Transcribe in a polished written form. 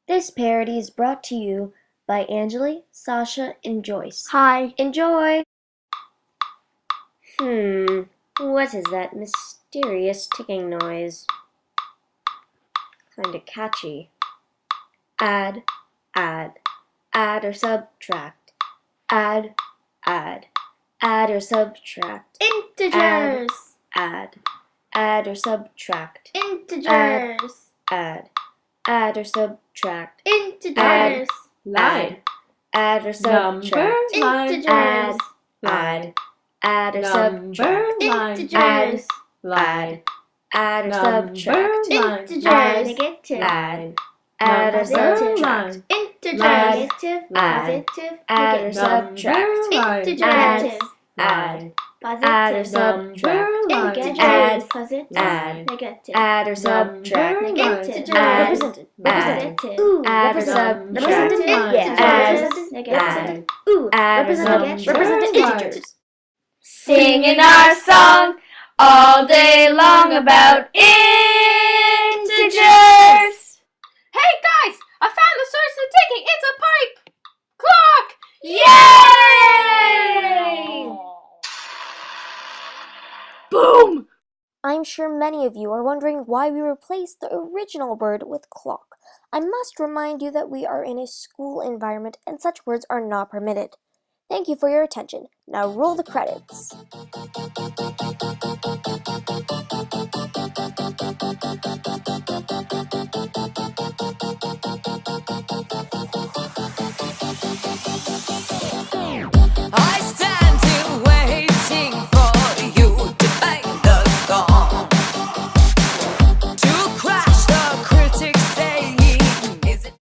This parody is brought to you by Angeli, Sasha, and Joyce. Hi. Enjoy! What is that mysterious ticking noise? Kinda catchy. Add or subtract. Add or subtract. Integers. Add or subtract. Integers. Add or subtract. Integers. Line. Add or subtract. Integers. Add or subtract. Integers. Line. Add or subtract. Integers. Negative. Add. Add or Positive. subtract. Integers. Negative. Positive. Add or Negative. subtract. Integers. Add. Add or Positive. subtract. Integers. Positive. Add. Negative. Add or subtract. Integers. Represented. Positive. Add or Represented. subtract. Integers. Add. Negative. Add or Represented. subtract. Integers. Singing our song all day long about integers. Hey guys, I found the source of ticking. It's a pipe clock. Yay! Boom! I'm sure many of you are wondering why we replaced the original word with clock. I must remind you that we are in a school environment and such words are not permitted. Thank you for your attention. Now roll the credits.